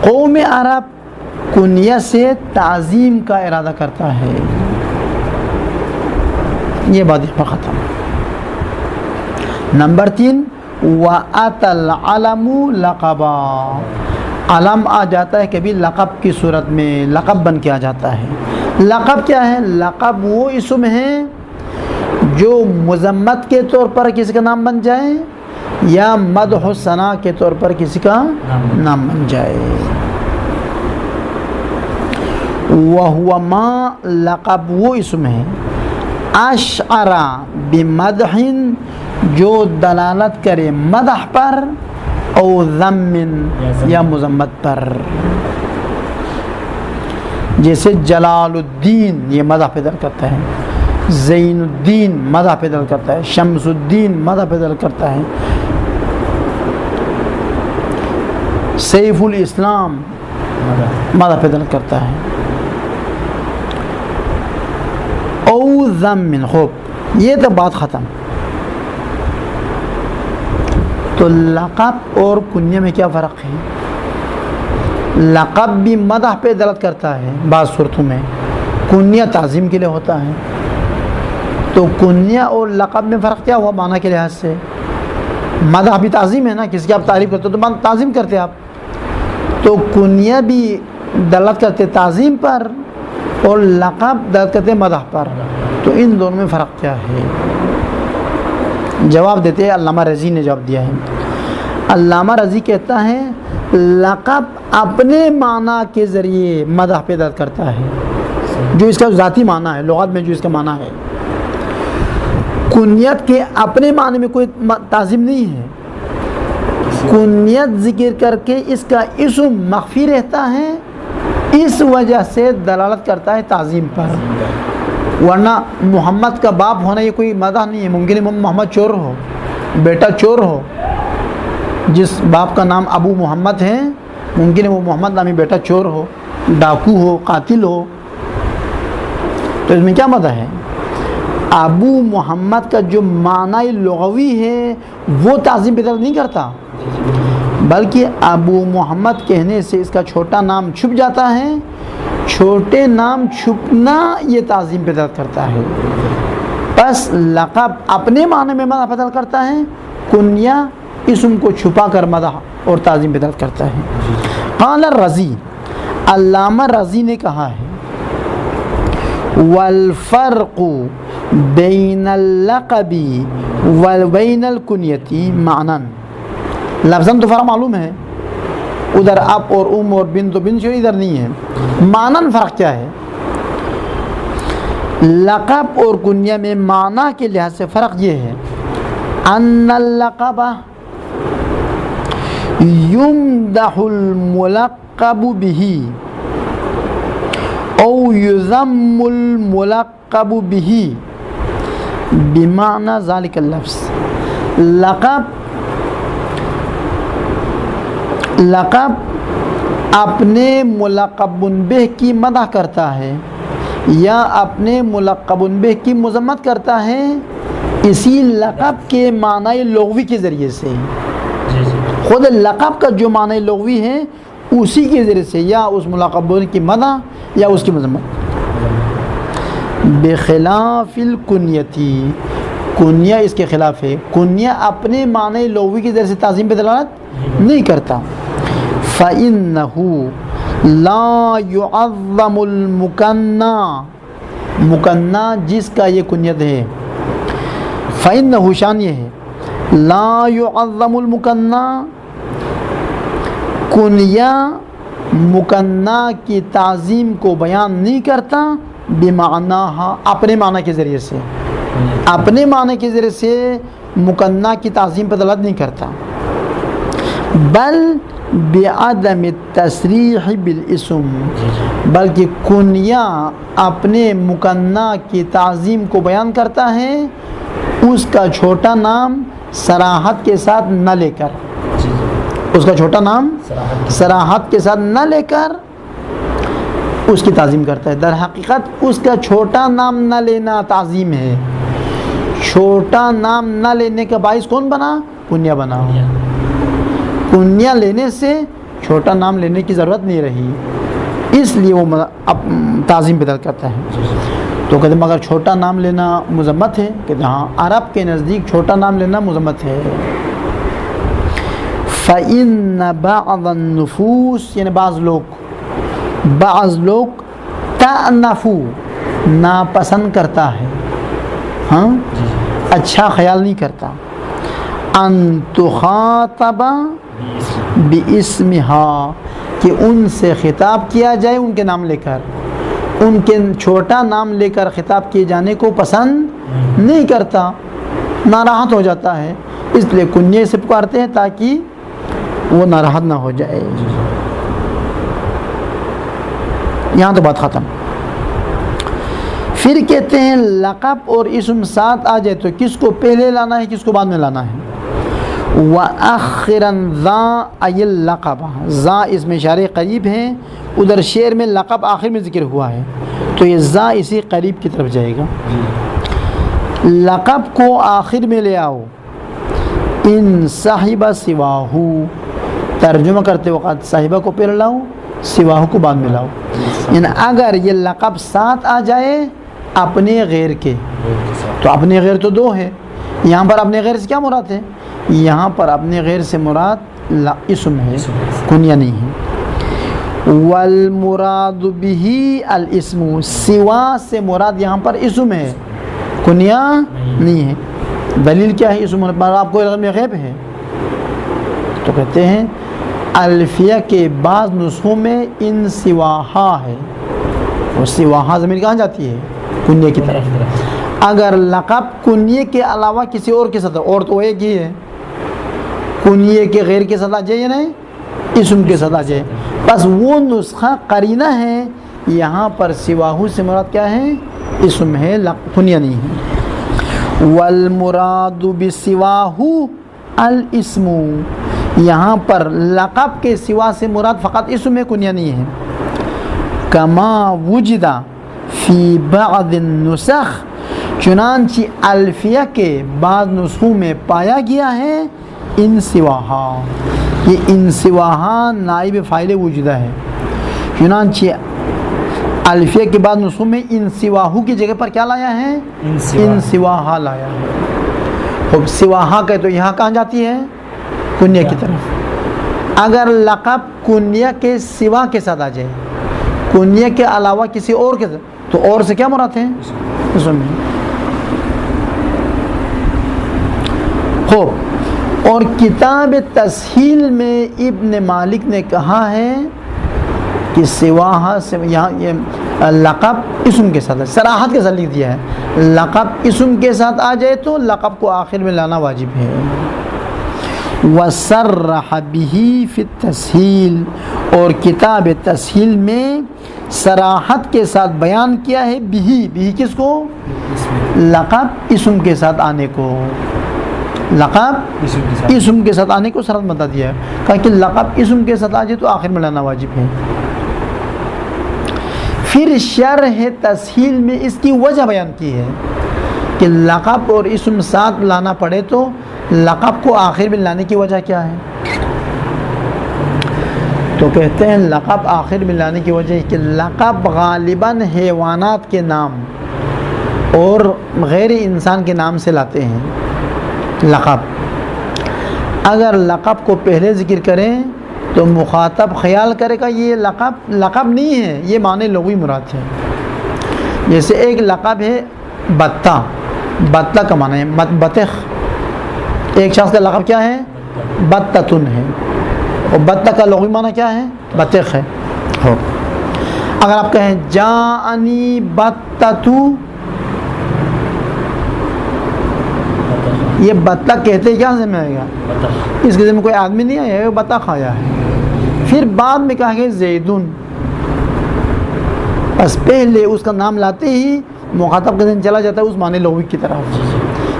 قوم عرب کنیہ سے تعظیم کا ارادہ کرتا ہے. یہ بات یہاں پر ختم. نمبر 3 وَأَتَى الْعَلَمُ لَقَبًا، علم آ جاتا ہے کبھی لقب کی صورت میں، لقب بن کے آ جاتا ہے. لقب کیا ہے؟ لقب وہ اسم ہے جو مذمت کے طور پر کسی کا نام بن جائے یا مدح و ثنا کے طور پر کسی کا نام بن جائے. وَهُوَ مَا، لقب وہ اسم ہے اشعر بمدح، جو دلالت کرے مدح پر او ذم یا مذمت پر. جیسے جلال الدین یہ مدح پہ دل کرتا ہے، زین الدین مدح پہ دل کرتا ہے، شمس الدین مدح پہ دل کرتا ہے، سیف الاسلام مدح پہ دل کرتا ہے. او ذم، خوب یہ تو بات ختم. تو لقب اور کنیہ میں کیا فرق ہے؟ لقب بھی مدح پہ دلالت کرتا ہے بعض صورتوں میں، کنیہ تعظیم کے لیے ہوتا ہے. تو کنیہ اور لقب میں فرق کیا ہوا معنی کے لحاظ سے؟ مدح بھی تعظیم ہے نا، کسی کی آپ تعریف کرتے تو تعظیم کرتے آپ، تو کنیہ بھی دلالت کرتے تعظیم پر اور لقب دلالت کرتے مدح پر. تو ان دونوں میں فرق کیا ہے؟ جواب دیتے ہیں، علامہ رضی نے جواب دیا ہے. علامہ رضی کہتا ہے لقب اپنے معنی کے ذریعے مدح پہ دلالت کرتا ہے، جو اس کا ذاتی معنی ہے، لغت میں جو اس کا معنی ہے. کنیت کے اپنے معنی میں کوئی تعظیم نہیں ہے. کنیت ذکر کر کے اس کا اسم مخفی رہتا ہے، اس وجہ سے دلالت کرتا ہے تعظیم پر. ورنہ محمد کا باپ ہونا یہ کوئی مدح نہیں ہے. ممکن ہے محمد چور ہو، بیٹا چور ہو، جس باپ کا نام ابو محمد ہے ممکن ہے وہ محمد نامی بیٹا چور ہو، ڈاکو ہو، قاتل ہو. تو اس میں کیا مدح ہے؟ ابو محمد کا جو معنی لغوی ہے وہ تعظیم پہ دلالت نہیں کرتا، بلکہ ابو محمد کہنے سے اس کا چھوٹا نام چھپ جاتا ہے. چھوٹے نام چھپنا یہ تعظیم پہ دلالت کرتا ہے. بس لقب اپنے معنی میں مدح پہ دلالت کرتا ہے، کنیہ اسم کو چھپا کر مدح اور تعظیم پہ دلالت کرتا ہے. قال الرضی، علامہ رضی نے کہا ہے والفرق بین اللقب وبین الکنیتی معنی، لفظاً تو فرق معلوم ہے، ادھر اب اور ام اور بنت و بنت ادھر نہیں ہے. معنی فرق کیا ہے؟ لقب اور کنیہ میں معنی کے لحاظ سے فرق یہ ہے ان اللقب یمدح الملقب به او یذم الملقب به بمعنى ذلك اللفظ. لقب اپنے ملقب بہ کی مدح کرتا ہے یا اپنے ملقب بہ کی مذمت کرتا ہے اسی لقب کے معنی لغوی کے ذریعے سے. خود لقب کا جو معنی لغوی ہے اسی کے ذریعے سے، یا اس ملقب کی مدح یا اس کی مذمت. بخلاف الکنیتی، کنیہ اس کے خلاف ہے. کنیہ اپنے معنی لغوی کے ذریعے سے تعظیم پہ دلالت نہیں کرتا. فَإِنَّهُ لَا يُعَظَّمُ الْمُكَنَّى، مکنا جس کا یہ کنیت ہے، فَإِنَّهُ شان یہ ہے لا يُعَظَّمُ الْمُكَنَّى، کنیہ مکنا کی تعظیم کو بیان نہیں کرتا بمعناها، اپنے معنی کے ذریعے سے، اپنے معنی کے ذریعے سے مکنا کی تعظیم پر دلالت نہیں کرتا. بل بعدم التصریح بالاسم، بلکہ کنیہ اپنے مکنا کی تعظیم کو بیان کرتا ہے اس کا چھوٹا نام صراحت کے ساتھ نہ لے کر، اس کا چھوٹا نام صراحت کے ساتھ نہ لے کر اس کی تعظیم کرتا ہے. در حقیقت اس کا چھوٹا نام نہ لینا تعظیم ہے. چھوٹا نام نہ لینے کا باعث کون بنا؟ کنیا بنا. کنیا لینے سے چھوٹا نام لینے کی ضرورت نہیں رہی، اس لیے وہ تعظیم بدل کرتا ہے. تو کہتے ہیں مگر چھوٹا نام لینا مذمت ہے. کہتے ہیں ہاں، عرب کے نزدیک چھوٹا نام لینا مذمت ہے. فَإِنَّ بَعْضَ النُّفُوسِ یعنی بعض لوگ تَأْنَفُ ناپسند کرتا ہے، ہاں اچھا خیال نہیں کرتا، ان تخاطب باسمها کہ ان سے خطاب کیا جائے ان کے نام لے کر. ان کے چھوٹا نام لے کر خطاب کیے جانے کو پسند نہیں کرتا، ناراحت ہو جاتا ہے، اس لیے کنیے سے پکارتے ہیں تاکہ وہ ناراحت نہ ہو جائے. یہاں تو بات ختم. پھر کہتے ہیں لقب اور اسم ساتھ آ جائے تو کس کو پہلے لانا ہے کس کو بعد میں لانا ہے. وَأَخِّرًا ذَا أَيِ اللَّقَبَ ذا اس میں اشارے قریب ہیں، ادھر شعر میں لقب آخر میں ذکر ہوا ہے تو یہ ذا اسی قریب کی طرف جائے گا. لقب کو آخر میں لے آؤ. ان صاحب سواہو ترجمہ کرتے وقت صاحبہ کو پہلے لاؤ، سواہو کو بعد میں لاؤ. یعنی اگر یہ لقب ساتھ آ جائے اپنے غیر کے تو اپنے غیر تو دو ہے، یہاں پر اپنے غیر سے کیا مراد ہے؟ یہاں پر اپنے غیر سے مراد اسم ہے، کنیا نہیں ہے. والمراد به الاسم سوا سے مراد یہاں پر اسم ہے، کنیا نہیں ہے. دلیل کیا ہے؟ اسم پر آپ کو علم غیب ہے. تو کہتے ہیں الفیہ کے بعض نسخوں میں ان سواہا ہے، اور سواہا ضمیر کہاں جاتی ہے؟ کنیے کی طرف. اگر لقب کنیے کے علاوہ کسی اور کے ساتھ، اور تو ایک ہی ہے، کنیے کے غیر کے ساتھ آ جائے یا نہیں، اسم کے ساتھ آ جائے، بس وہ نسخہ قرینہ ہے. یہاں پر سواہو سے مراد کیا ہے؟ اسم ہے، کنیہ نہیں ہے. والمراد بسواہو الاسم یہاں پر لقب کے سوا سے مراد فقط اسم ہے، کنیہ نہیں ہے. کما وجدہ فی بعض النسخ چنانچہ الفیہ کے بعض نسخوں میں پایا گیا ہے ان سواہا. یہ ان سواہا نائب فاعل وجدہ ہے. چنانچہ الفیہ کے بعد نسخوں میں ان سواہو کی جگہ پر کیا لایا ہے؟ ان سواہا لایا ہے. خب سواہا کہ تو یہاں کہاں جاتی ہے؟ کنیہ کی طرف. اگر لقب کنیہ کے سوا کے ساتھ آ جائے، کنیہ کے علاوہ کسی اور کے ساتھ، تو اور سے کیا مراد ہے؟ اسم ہے. خوب، اور کتاب تسہیل میں ابن مالک نے کہا ہے کہ سواہا سے یہاں یہ لقب اسم کے ساتھ صراحت کے ساتھ لکھ دیا ہے. لقب اسم کے ساتھ آ جائے تو لقب کو آخر میں لانا واجب ہے. وَصَرَّحَ بِهِ فِي التَّسْهِيلِ اور کتاب تسہیل میں صراحت کے ساتھ بیان کیا ہے بھی کس کو؟ لقب اسم کے ساتھ آنے کو. لقب اسم کے ساتھ آنے کو صراحت بتا دیا ہے، کہا کہ لقب اسم کے ساتھ آ جائے تو آخر میں لانا واجب ہے. پھر شرح تسہیل میں اس کی وجہ بیان کی ہے کہ لقب اور اسم ساتھ لانا پڑے تو لقب کو آخر میں لانے کی وجہ کیا ہے. تو کہتے ہیں لقب آخر میں لانے کی وجہ ہے کہ لقب غالباً حیوانات کے نام اور غیر انسان کے نام سے لاتے ہیں. لقب اگر لقب کو پہلے ذکر کریں تو مخاطب خیال کرے گا یہ لقب نہیں ہے، یہ معنی لغوی مراد ہے. جیسے ایک لقب ہے بطہ کا معنی ہے بطخ. ایک شخص کا لقب کیا ہے؟ بطتن ہے، اور بطہ کا لغوی معنی کیا ہے؟ بطخ ہے. اگر آپ کہیں جاءنی بطتو، یہ بطخ کہتے کیا ذمہ آئے گا؟ اس کے ذمہ کوئی آدمی نہیں آیا ہے، بطخ آیا ہے. پھر بعد میں کہا کہ زیدن، بس پہلے اس کا نام لاتے ہی مخاطب کا ذہن چلا جاتا ہے اس معنی لغوی کی طرف.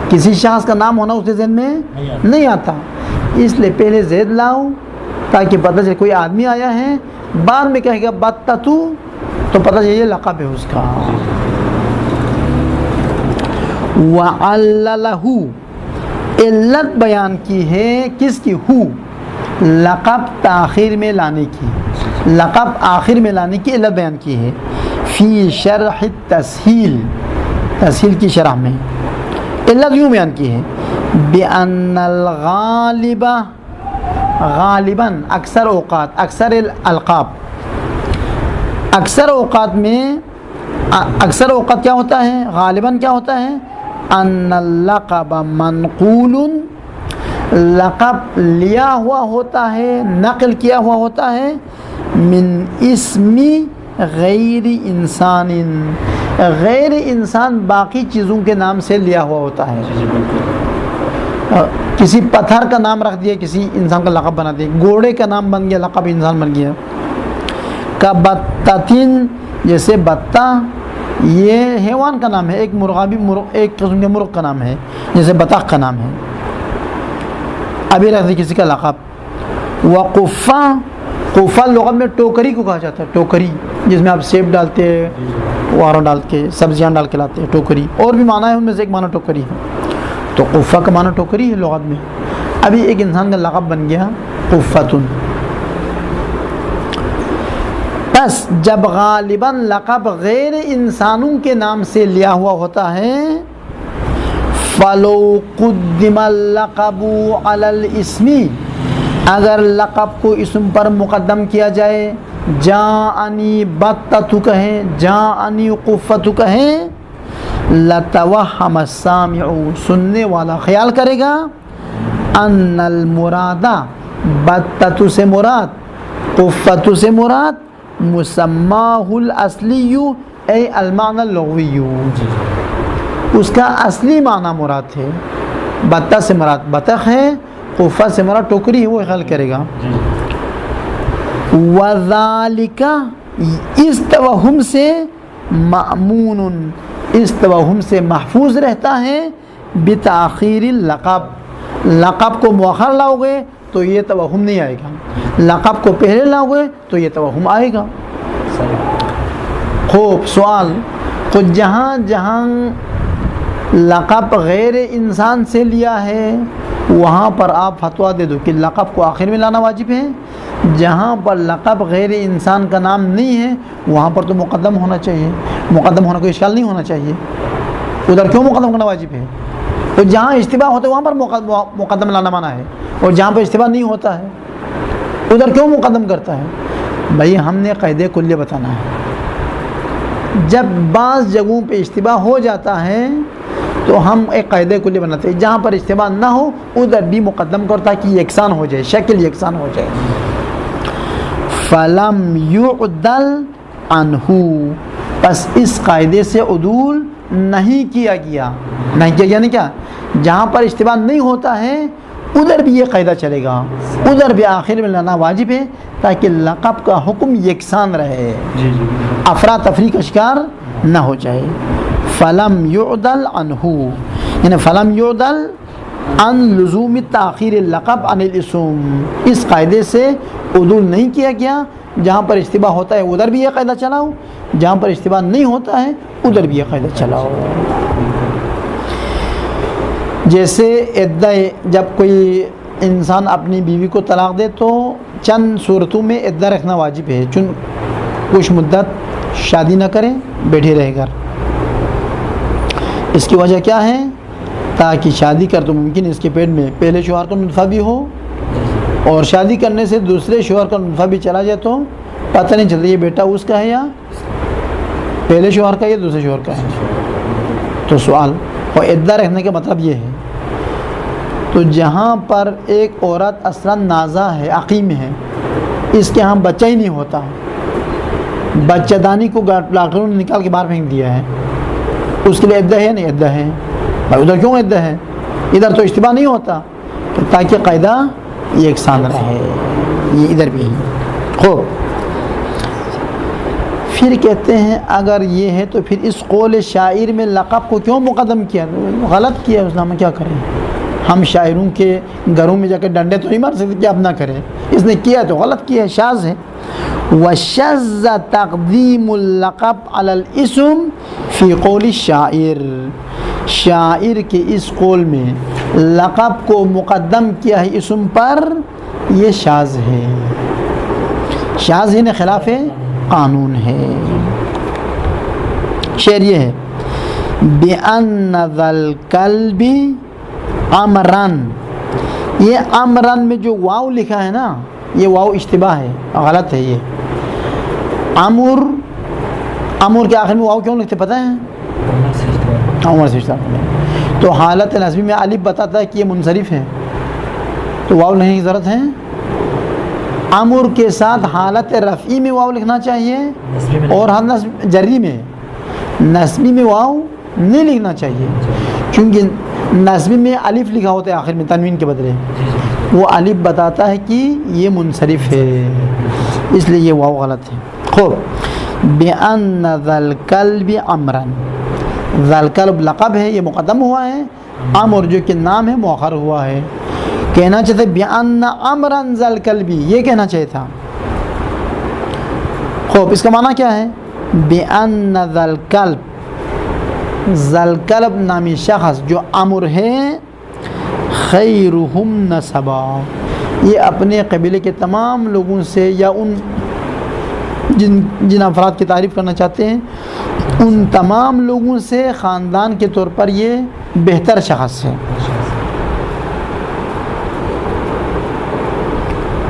کسی شخص کا نام ہونا اس کے ذہن میں نہیں آتا، اس لیے پہلے زید لاؤ تاکہ پتہ چلے کوئی آدمی آیا ہے. بعد میں کہے گا بطتو تو پتہ چلے یہ لقب ہے اس کا. وعللہ علت بیان کی ہے کس کی؟ ہو لقب تاخیر میں لانے کی، لقب آخر میں لانے کی علت بیان کی ہے فی شرح التسہیل، تسہیل کی شرح میں علت یوں بیان کی ہے بأن الغالب غالباً اکثر اوقات، اکثر الالقاب، اکثر اوقات میں، اکثر اوقات کیا ہوتا ہے؟ غالباً کیا ہوتا ہے؟ ان اللقب منقول، لقب لیا ہوا ہوتا ہے، نقل کیا ہوا ہوتا ہے من اسم غیر انسان، غیر انسان باقی چیزوں کے نام سے لیا ہوا ہوتا ہے. کسی پتھر کا نام رکھ دیا، کسی انسان کا لقب بنا دیا، گھوڑے کا نام بن گیا، لقب انسان بن گیا. کبتتن جیسے بتہ، یہ حیوان کا نام ہے، ایک مرغابی، ایک قسم کے مرغ کا نام ہے، جیسے بطخ کا نام ہے، ابھی رکھ دی کسی کا لقب. وقفہ، قفہ لغت میں ٹوکری کو کہا جاتا ہے، ٹوکری جس میں آپ سیب ڈالتے ہیں، وارو ڈال کے، سبزیاں ڈال کے لاتے ہیں، ٹوکری. اور بھی معنی ہے ان میں سے ایک معنی ٹوکری ہے، تو قفہ کا معنی ٹوکری ہے لغت میں. ابھی ایک انسان کا لقب بن گیا قفتن. بس جب غالباً لقب غیر انسانوں کے نام سے لیا ہوا ہوتا ہے فَلَوْ قُدِّمَ اللَّقَبُ عَلَى الْإِسْمِ، اگر لقب کو اسم پر مقدم کیا جائے، جاءنی بطۃ کہیں، جاءنی قفۃ کہیں، لَتَوَهَّمَ السَّامِعُ سننے والا خیال کرے گا ان المراد بطۃ سے مراد، قفۃ سے مراد مسماہ الاصلی اے المعنی اللغوی، اس کا اصلی معنی مراد ہے. بطہ سے مراد بطخ ہے، قفہ سے مراد ٹوکری ہے، وہ خیال کرے گا. وذالک، اس توہم سے مأمون، اس توہم سے محفوظ رہتا ہے بتاخیر اللقب، لقب کو مؤخر لاؤ گے تو یہ توہم نہیں آئے گا، لقب کو پہلے لاؤ گے تو یہ توہم آئے گا. خوب سوال، تو جہاں جہاں لقب غیر انسان سے لیا ہے وہاں پر آپ فتویٰ دے دو کہ لقب کو آخر میں لانا واجب ہے. جہاں پر لقب غیر انسان کا نام نہیں ہے وہاں پر تو مقدم ہونا چاہیے، مقدم ہونا کوئی اشکال نہیں ہونا چاہیے. ادھر کیوں مقدم کرنا واجب ہے؟ تو جہاں اشتباہ ہوتا ہے وہاں پر مقدم لانا منع ہے، اور جہاں پر اشتباہ نہیں ہوتا ہے ادھر کیوں مقدم کرتا ہے؟ بھائی ہم نے قاعدہ کلیہ بتانا ہے. جب بعض جگہوں پہ اشتباہ ہو جاتا ہے تو ہم ایک قاعدہ کلیہ بناتے ہیں، جہاں پر اشتباہ نہ ہو ادھر بھی مقدم کرتا کہ یکساں ہو جائے، شکل یکساں ہو جائے. فَلَمْ يُعْدَلْ عَنْهُ، پس اس قاعدے سے عدول نہیں کیا گیا. نہیں کیا یعنی کیا؟ جہاں پر اشتباہ نہیں ہوتا ہے ادھر بھی یہ قاعدہ چلے گا، ادھر بھی آخر میں لانا واجب ہے تاکہ لقب کا حکم یکساں رہے، افراتفری کا شکار نہ ہو جائے. فَلَمْ يُعْدَلْ عَنْهُ، یعنی فَلَمْ يُعْدَلْ عن لزوم تاخیر اللقب عن الاسم، اس قاعدے سے عدول نہیں کیا گیا. جہاں پر اشتباہ ہوتا ہے ادھر بھی یہ قاعدہ چلاؤ، جہاں پر اشتباہ نہیں ہوتا ہے ادھر بھی یہ قاعدہ چلاؤ. جیسے عدہ، جب کوئی انسان اپنی بیوی کو طلاق دے تو چند صورتوں میں عدہ رکھنا واجب ہے. کچھ مدت شادی نہ کرے، بیٹھے رہے گھر. اس کی وجہ کیا ہے؟ تاکہ شادی کر تو ممکن اس کے پیٹ میں پہلے شوہر کا نطفہ بھی ہو، اور شادی کرنے سے دوسرے شوہر کا نطفہ بھی چلا جائے تو پتہ نہیں چلتا یہ بیٹا اس کا ہے یا پہلے شوہر کا یا دوسرے شوہر کا ہے. تو سوال، اور عدہ رکھنے کا مطلب یہ ہے، تو جہاں پر ایک عورت اصلاً نازا ہے، عقیم ہے، اس کے ہاں بچہ ہی نہیں ہوتا، بچہ دانی کو ڈاکٹروں نے نکال کے باہر پھینک دیا ہے، اس کے لیے عدہ ہے؟ نہیں عدہ ہے. بھائی ادھر کیوں عدہ ہے؟ ادھر تو اشتباہ نہیں ہوتا، تاکہ قاعدہ یکساں رہے. یہ ادھر بھی ہے. خوب، پھر کہتے ہیں اگر یہ ہے تو پھر اس قول شاعر میں لقب کو کیوں مقدم کیا؟ غلط کیا اس نے، ہم کیا کریں؟ ہم شاعروں کے گھروں میں جا کے ڈنڈے تو نہیں مار سکتے کہ اب نہ کریں. اس نے کیا تو غلط کیا ہے، شاذ ہے. وَشَذَّ تَقْدِيمُ اللَّقَبْ عَلَى الْإِسْمِ فِي قَوْلِ الشَّاعِرِ، شاعر کے اس قول میں لقب کو مقدم کیا ہے اسم پر، یہ شاذ ہے، شاذ یعنی خلاف قانون ہے۔ شعر یہ ہے بِأَنَّ ذَا الْكَلْبِ عَمْرًا، یہ عمرن میں جو واو لکھا ہے نا، یہ واو اشتباہ ہے، غلط ہے۔ یہ عمر کے آخر میں واو کیوں لکھتے پتہ ہے؟ عمر سے اشتباہ، تو حالت نصبی میں الف بتاتا ہے کہ یہ منصرف ہے، تو واو لکھنے کی ضرورت ہے۔ عمر کے ساتھ حالت رفعی میں واو لکھنا چاہیے، اور حالت جری میں، نصبی میں واو نہیں لکھنا چاہیے، کیونکہ نصبی میں الف لکھا ہوتا ہے آخر میں تنوین کے بدلے، وہ الف بتاتا ہے کہ یہ منصرف ہے، اس لیے یہ واو غلط ہے۔ خوب، بِأَنَّ ذَا الْكَلْبِ عَمْرًا، ذَا الْكَلْب لقب ہے، یہ مقدم ہوا ہے، عمر جو کہ نام ہے مؤخر ہوا ہے۔ کہنا چاہتے بِأَنَّ عَمْرًا ذَا الْكَلْبِ، یہ کہنا چاہیے تھا۔ خوب، اس کا معنی کیا ہے؟ بِأَنَّ ذَا الْكَلْب، ذَا الْكَلْب نامی شخص جو عمر ہے، خیرہم نسبا، یہ اپنے قبیلے کے تمام لوگوں سے یا ان جن افراد کی تعریف کرنا چاہتے ہیں ان تمام لوگوں سے خاندان کے طور پر یہ بہتر شخص ہے۔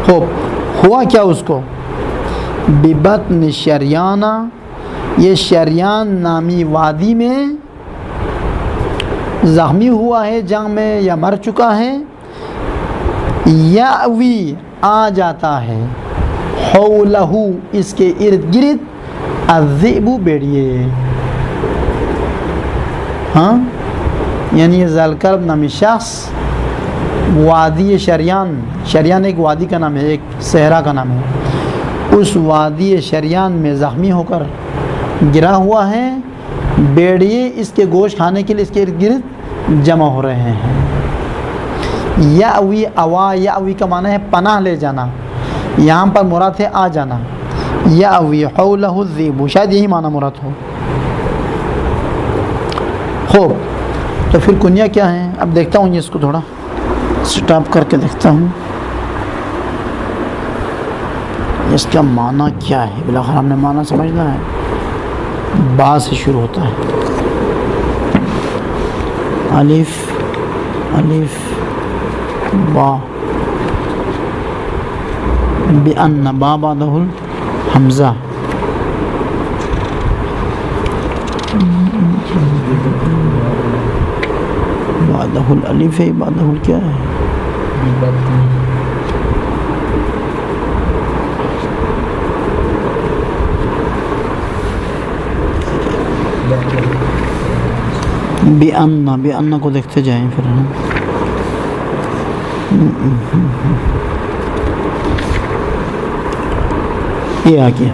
خوب، ہوا کیا اس کو؟ بِبَطْنِ شریانہ، یہ شریان نامی وادی میں زخمی ہوا ہے، جنگ میں یا مر چکا ہے، یاوی آ جاتا ہے، حولہ اس کے ارد گرد، الذئب بیڑیے، ہاں یعنی یہ ذا الکلب نامی شخص وادی شریان، شریان ایک وادی کا نام ہے، ایک صحرا کا نام ہے، اس وادی شریان میں زخمی ہو کر گرا ہوا ہے، بیڑیے اس کے گوشت کھانے کے لیے اس کے ارد گرد جمع ہو رہے ہیں۔ یاوی، اوا یاوی کا معنی ہے پناہ لے جانا، یہاں پر مراد ہے آ جانا، یاوی حولہ الذئب، شاید یہی معنی مراد ہو۔ خوب، تو پھر کنیا کیا ہے؟ اب دیکھتا ہوں اس کو تھوڑا سٹاپ کر کے دیکھتا ہوں اس کا معنی کیا ہے۔ بلاخر ہم نے معنی سمجھنا ہے، با سے شروع ہوتا ہے، الف الف با، بِأَنَّ با بعدہ الحمزہ، بعدہ الالف ہے، بعدہ کیا ہے؟ بِأَنَّ کو دیکھتے جائیں پھر، یہ آ گیا۔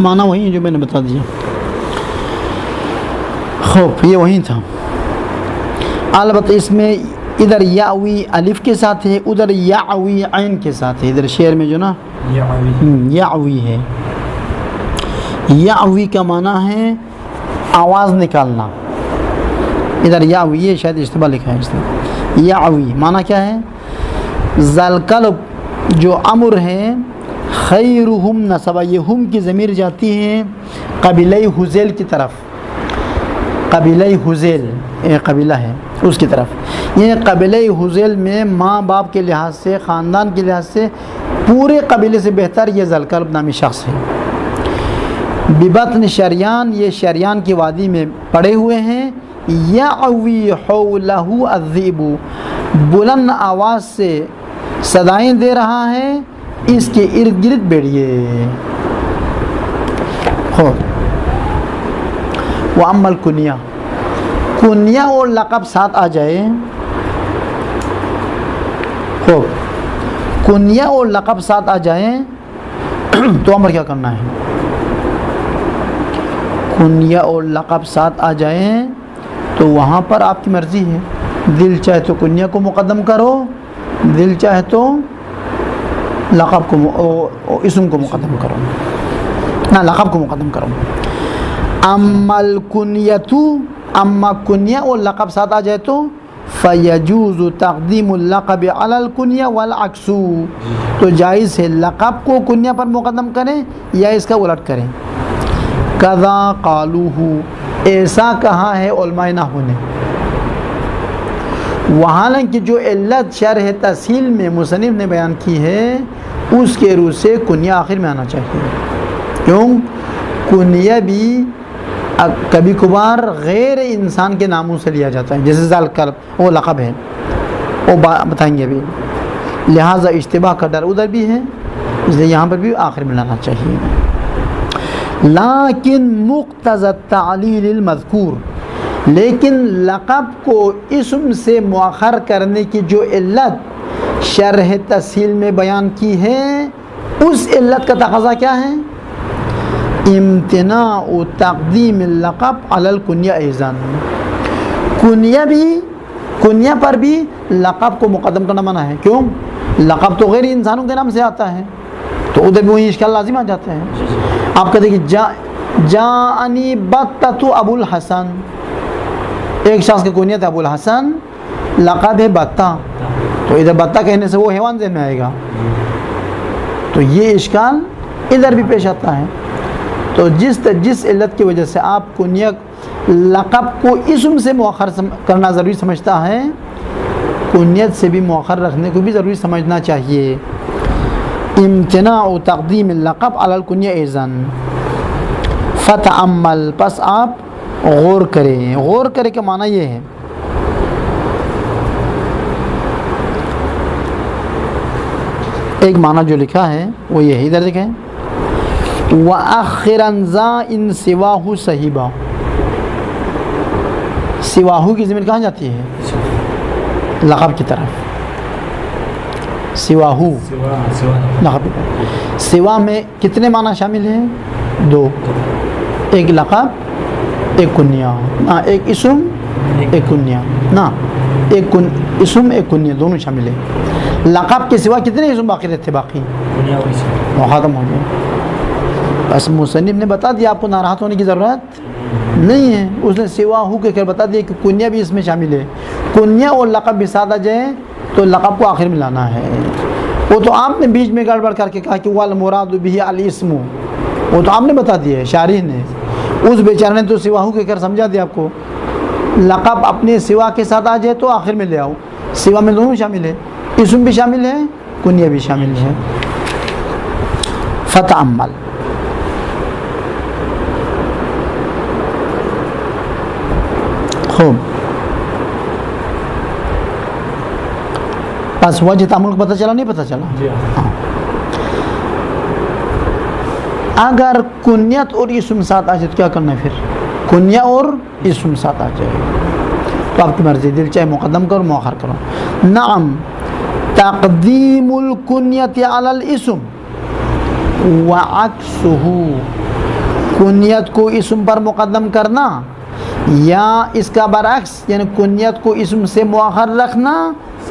معنی وہی ہے جو میں نے بتا دیا۔ خوب، یہ وہی تھا، البتہ اس میں ادھر یاوی الف کے ساتھ ہے، ادھر یاوی عین کے ساتھ ہے، ادھر شعر میں جو نا یاوی ہے، یاوی کا معنی ہے آواز نکالنا، ادھر یاوی، یہ شاید اشتباہ لکھا ہے، اشتباہ، یاوی معنی کیا ہے؟ ذا الکلب جو امر ہے، خیرہم نسبا، یہ ہم کی ضمیر جاتی ہے قبیلہ حذیل کی طرف، قبیلہ حذیل ایک قبیلہ ہے اس کی طرف، یہ قبیلہ حذیل میں ماں باپ کے لحاظ سے، خاندان کے لحاظ سے پورے قبیلے سے بہتر یہ ذا الکلب نامی شخص ہے۔ بِبَطْنِ شریان، یہ شریان کی وادی میں پڑے ہوئے ہیں، یاوی حولہ الذئب، بلند آواز سے صدائیں دے رہا ہے، اس کے ارد گرد بیٹھیے۔ وَأَمَّا الْكُنْيَةُ، کنیہ اور لقب ساتھ آ جائے، کنیہ اور لقب ساتھ آ جائیں تو امر کیا کرنا ہے؟ کنیہ اور لقب ساتھ آ جائیں تو وہاں پر آپ کی مرضی ہے، دل چاہے تو کنیہ کو مقدم کرو، دل چاہے تو لقب کو اسم کو مقدم کرو، نہ لقب کو مقدم کرو۔ اما الکنیۃ، اما کنیہ اور لقب ساتھ آ جائے تو فیجوز تقدیم اللقب علی الکنیہ والعکس، تو جائز ہے لقب کو کنیہ پر مقدم کریں یا اس کا الٹ کریں۔ کذا قالوہ، ایسا کہا ہے علماء نحو نے، وحالانکہ جو علت شرح تسہیل میں مصنف نے بیان کی ہے اس کے روح سے کنیہ آخر میں آنا چاہیے، کیوں؟ کنیہ بھی کبھی کبھار غیر انسان کے ناموں سے لیا جاتا ہے، جیسے ذل کلب وہ لقب ہے، وہ بتائیں گے بھی، لہٰذا اشتباہ کا ڈر ادھر بھی ہے، اس لیے یہاں پر بھی آخر میں لانا چاہیے۔ لیکن مقتضی التعلیل المذکور، لیکن لقب کو اسم سے مؤخر کرنے کی جو علت شرح تسہیل میں بیان کی ہے اس علت کا تقاضا کیا ہے؟ امتناع تقدیم اللقب علی الکنیہ ایضاً، کنیہ پر بھی لقب کو مقدم کرنا منع ہے، کیوں؟ لقب تو غیر انسانوں کے نام سے آتا ہے تو ادھر بھی وہی اشکال لازم آ جاتا ہے۔ آپ کہتے ہیں کہ جاءنی بطۃ ابو الحسن، ایک شخص کا کنیت ہے ابو الحسن، لقب ہے بطہ، تو ادھر بطہ کہنے سے وہ حیوان ذہن میں آئے گا، تو یہ اشکال ادھر بھی پیش آتا ہے۔ تو جس علت کی وجہ سے آپ کنیت لقب کو اسم سے مؤخر کرنا ضروری سمجھتا ہے، کنیت سے بھی مؤخر رکھنے کو بھی ضروری سمجھنا چاہیے۔ امتناع تقدیم اللقب علی الکنیہ ایضاً، فتأمل، پس آپ غور کریں۔ غور کرے کا معنی یہ ہے ایک معنی جو لکھا ہے وہ یہ ہے، ادھر دیکھیں، وَأَخِّرًا زَائِن سِوَاهُ صَحِبًا، سواہو کی ضمیر کہاں جاتی ہے؟ لقب کی طرف، سواہو لقب، سوا میں کتنے معنی شامل ہیں؟ دو، ایک لقب ایک کنیہ، ایک اسم ایک کنیہ، نا ایک اسم ایک کنیہ دونوں شامل ہیں۔ لقب کے سوا کتنے اسم باقی رہتے؟ باقی وہ ختم ہو گئے۔ بس مصنف نے بتا دیا، آپ کو ناراحت ہونے کی ضرورت نہیں ہے، اس نے سواہو کے کر بتا دیا کہ کنیہ بھی اس میں شامل ہے، کنیہ اور لقب بھی ساتھ آ جائے تو لقب کو آخر میں لانا ہے۔ وہ تو آپ نے بیچ میں گڑبڑ کر کے کہا کہ والمراد به الاسم، وہ تو آپ نے بتا دیا ہے، شارح نے، اس بیچارے نے تو سواہو کے کر سمجھا دیا آپ کو، لقب اپنے سوا کے ساتھ آ جائے تو آخر میں لے آؤ، سوا میں دونوں شامل ہے، اسم بھی شامل ہے کنیہ بھی شامل ہے۔ فتأمل، خوب، بس وجہ تعامل کو پتہ چلا نہیں پتہ چلا؟ اگر کنیت اور اسم ساتھ آ جائے تو کیا کرنا ہے پھر؟ کنیہ اور اسم ساتھ آ جائے تو آپ کی مرضی، دل چاہے مقدم کرو مؤخر کرو۔ نعم، تقدیم الکنیت علی الاسم وعکسہ، کنیت کو اسم پر مقدم کرنا یا اس کا برعکس یعنی کنیت کو اسم سے مؤخر رکھنا،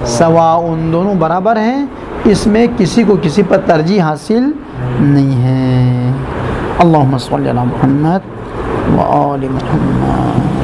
سواء، دونوں برابر ہیں، اس میں کسی کو کسی پر ترجیح حاصل نہیں ہے۔ اللہم صلی علی محمد و آل محمد۔